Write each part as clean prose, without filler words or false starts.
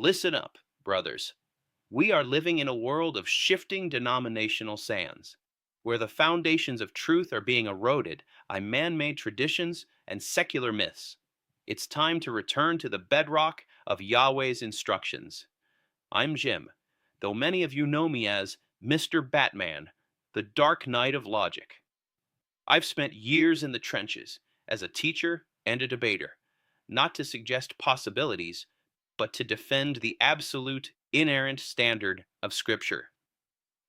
Listen up, brothers. We are living in a world of shifting denominational sands, where the foundations of truth are being eroded by man made traditions and secular myths. It's time to return to the bedrock of Yahweh's instructions. I'm Jim, though many of you know me as Mr. Batman, the Dark Knight of Logic. I've spent years in the trenches as a teacher and a debater, not to suggest possibilities, but to defend the absolute, inerrant standard of Scripture.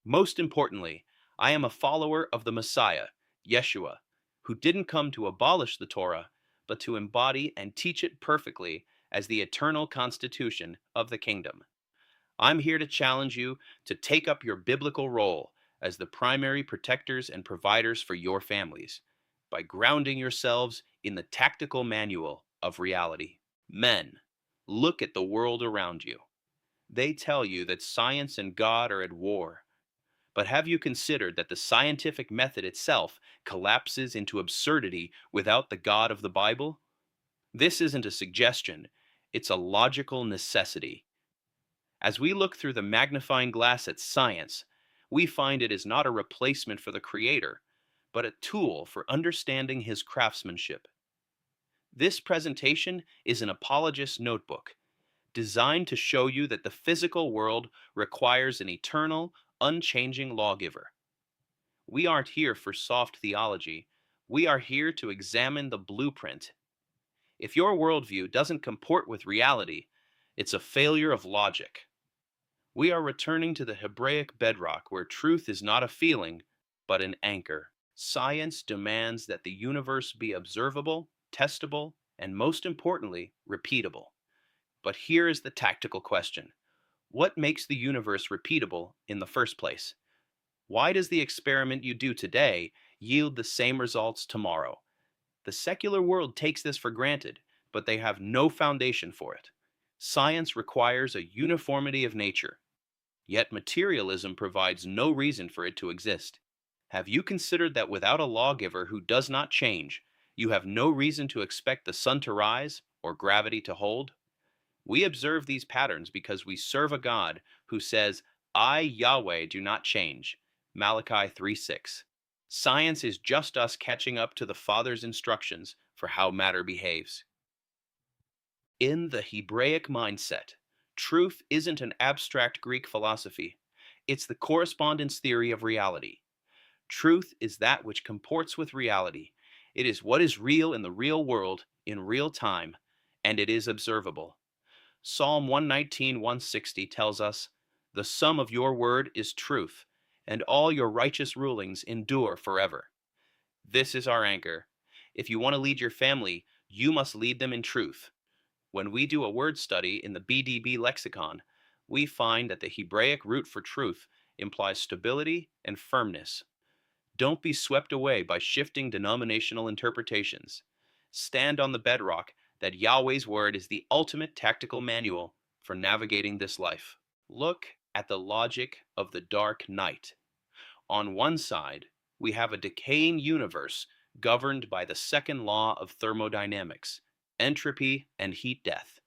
Most importantly, I am a follower of the Messiah, Yeshua, who didn't come to abolish the Torah, but to embody and teach it perfectly as the eternal constitution of the kingdom. I'm here to challenge you to take up your biblical role as the primary protectors and providers for your families by grounding yourselves in the tactical manual of reality. Men, look at the world around you. They tell you that science and God are at war. But have you considered that the scientific method itself collapses into absurdity without the God of the Bible? This isn't a suggestion, it's a logical necessity. As we look through the magnifying glass at science, we find it is not a replacement for the Creator, but a tool for understanding His craftsmanship. This presentation is an apologist's notebook, designed to show you that the physical world requires an eternal, unchanging lawgiver. We aren't here for soft theology. We are here to examine the blueprint. If your worldview doesn't comport with reality, it's a failure of logic. We are returning to the Hebraic bedrock where truth is not a feeling, but an anchor. Science demands that the universe be observable, testable, and most importantly, repeatable. But here is the tactical question. What makes the universe repeatable in the first place? Why does the experiment you do today yield the same results tomorrow? The secular world takes this for granted, but they have no foundation for it. Science requires a uniformity of nature, yet materialism provides no reason for it to exist. Have you considered that without a lawgiver who does not change, you have no reason to expect the sun to rise or gravity to hold? We observe these patterns because we serve a God who says, I, Yahweh, do not change. Malachi 3:6. Science is just us catching up to the Father's instructions for how matter behaves. In the Hebraic mindset, truth isn't an abstract Greek philosophy. It's the correspondence theory of reality. Truth is that which comports with reality. It is what is real in the real world, in real time, and it is observable. Psalm 119:160 tells us, the sum of your word is truth, and all your righteous rulings endure forever. This is our anchor. If you want to lead your family, you must lead them in truth. When we do a word study in the BDB lexicon, we find that the Hebraic root for truth implies stability and firmness. Don't be swept away by shifting denominational interpretations. Stand on the bedrock that Yahweh's word is the ultimate tactical manual for navigating this life. Look at the logic of the dark night. On one side, we have a decaying universe governed by the second law of thermodynamics, entropy and heat death.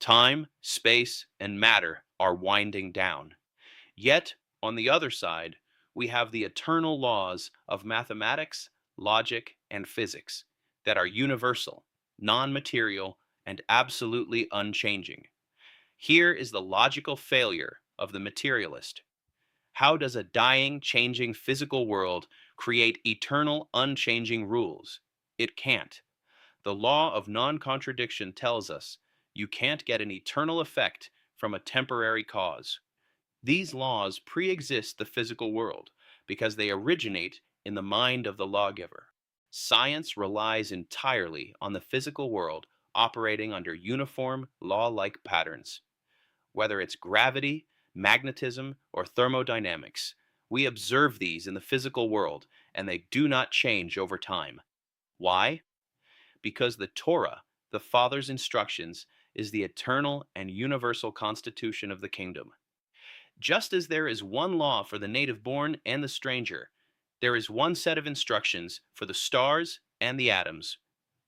Time, space, and matter are winding down. Yet, on the other side, we have the eternal laws of mathematics, logic, and physics that are universal, non-material, and absolutely unchanging. Here is the logical failure of the materialist. How does a dying, changing physical world create eternal, unchanging rules? It can't. The law of non-contradiction tells us you can't get an eternal effect from a temporary cause. These laws pre-exist the physical world because they originate in the mind of the lawgiver. Science relies entirely on the physical world operating under uniform, law-like patterns. Whether it's gravity, magnetism, or thermodynamics, we observe these in the physical world, and they do not change over time. Why? Because the Torah, the Father's instructions, is the eternal and universal constitution of the kingdom. Just as there is one law for the native-born and the stranger, there is one set of instructions for the stars and the atoms.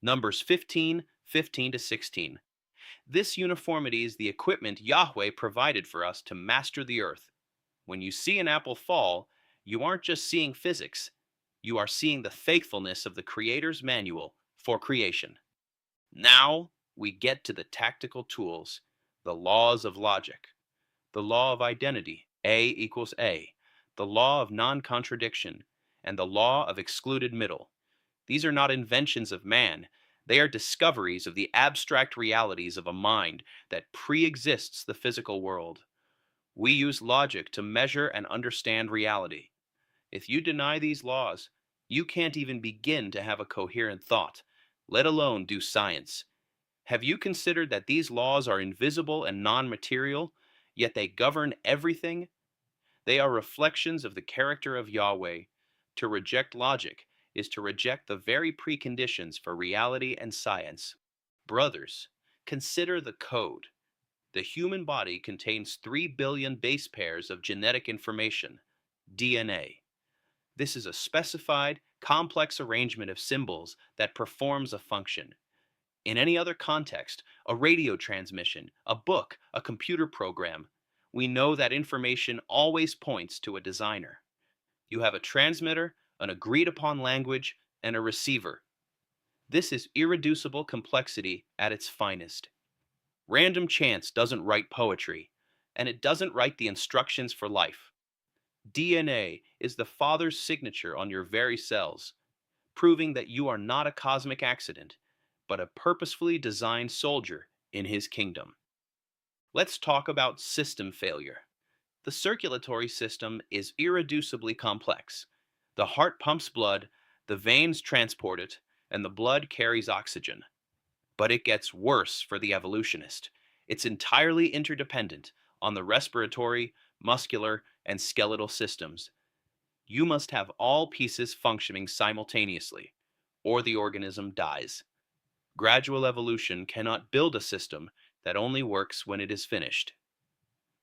Numbers 15:15-16. This uniformity is the equipment Yahweh provided for us to master the earth. When you see an apple fall, you aren't just seeing physics, you are seeing the faithfulness of the Creator's manual for creation. Now we get to the tactical tools, the laws of logic, the law of identity, A equals A, the law of non-contradiction, and the law of excluded middle. These are not inventions of man, they are discoveries of the abstract realities of a mind that pre-exists the physical world. We use logic to measure and understand reality. If you deny these laws, you can't even begin to have a coherent thought, let alone do science. Have you considered that these laws are invisible and non material, yet they govern everything? They are reflections of the character of Yahweh. To reject logic is to reject the very preconditions for reality and science. Brothers, consider the code. The human body contains 3 billion base pairs of genetic information, DNA. This is a specified, complex arrangement of symbols that performs a function. In any other context, a radio transmission, a book, a computer program, we know that information always points to a designer. You have a transmitter, an agreed upon language, and a receiver. This is irreducible complexity at its finest. Random chance doesn't write poetry, and it doesn't write the instructions for life. DNA is the Father's signature on your very cells, proving that you are not a cosmic accident, but a purposefully designed soldier in His kingdom. Let's talk about system failure. The circulatory system is irreducibly complex. The heart pumps blood, the veins transport it, and the blood carries oxygen. But it gets worse for the evolutionist. It's entirely interdependent on the respiratory, muscular, and skeletal systems. You must have all pieces functioning simultaneously, or the organism dies. Gradual evolution cannot build a system that only works when it is finished.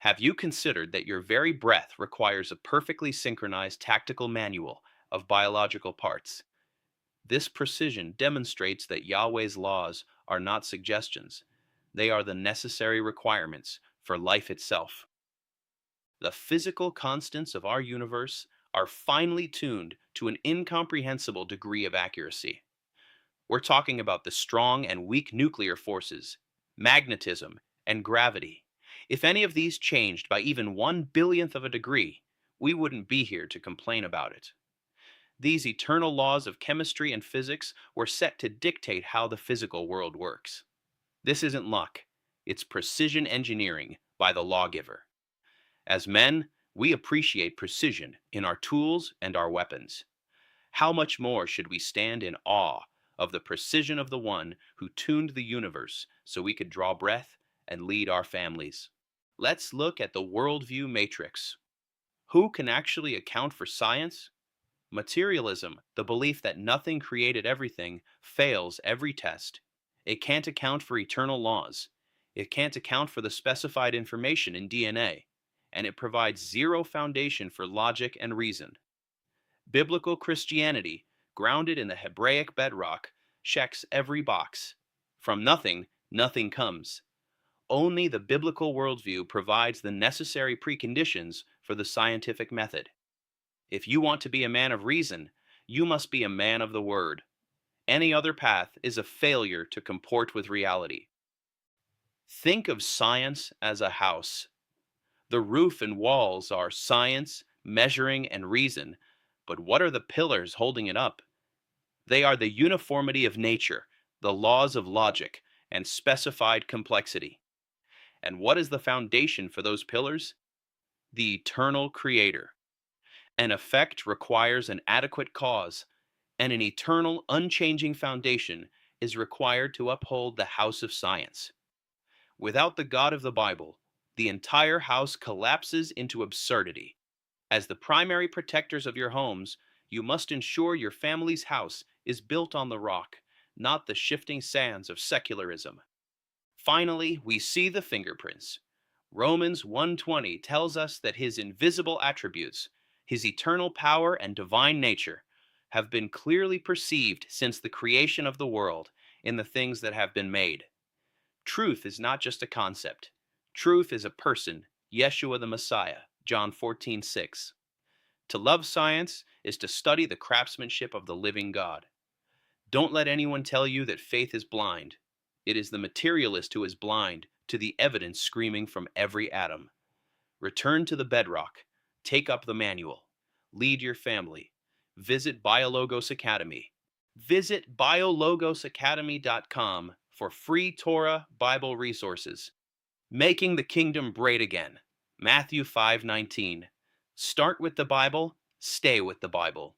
Have you considered that your very breath requires a perfectly synchronized tactical manual of biological parts? This precision demonstrates that Yahweh's laws are not suggestions, they are the necessary requirements for life itself. The physical constants of our universe are finely tuned to an incomprehensible degree of accuracy. We're talking about the strong and weak nuclear forces, magnetism, and gravity. If any of these changed by even 1 billionth of a degree, we wouldn't be here to complain about it. These eternal laws of chemistry and physics were set to dictate how the physical world works. This isn't luck, it's precision engineering by the Lawgiver. As men, we appreciate precision in our tools and our weapons. How much more should we stand in awe of the precision of the one who tuned the universe so we could draw breath and lead our families? Let's look at the worldview matrix. Who can actually account for science? Materialism, the belief that nothing created everything, fails every test. It can't account for eternal laws. It can't account for the specified information in DNA. And it provides zero foundation for logic and reason. Biblical Christianity, grounded in the Hebraic bedrock, checks every box. From nothing, nothing comes. Only the biblical worldview provides the necessary preconditions for the scientific method. If you want to be a man of reason, you must be a man of the word. Any other path is a failure to comport with reality. Think of science as a house. The roof and walls are science, measuring, and reason, but what are the pillars holding it up? They are the uniformity of nature, the laws of logic, and specified complexity. And what is the foundation for those pillars? The eternal Creator. An effect requires an adequate cause, and an eternal, unchanging foundation is required to uphold the house of science. Without the God of the Bible, the entire house collapses into absurdity. As the primary protectors of your homes, you must ensure your family's house is built on the rock, not the shifting sands of secularism. Finally, we see the fingerprints. Romans 1:20 tells us that his invisible attributes, his eternal power and divine nature, have been clearly perceived since the creation of the world in the things that have been made. Truth is not just a concept. Truth is a person, Yeshua the Messiah, John 14:6. To love science is to study the craftsmanship of the living God. Don't let anyone tell you that faith is blind. It is the materialist who is blind to the evidence screaming from every atom. Return to the bedrock. Take up the manual. Lead your family. Visit BioLogos Academy. Visit biologosacademy.com for free Torah Bible resources. Making the kingdom great again. Matthew 5:19. Start with the Bible, stay with the Bible.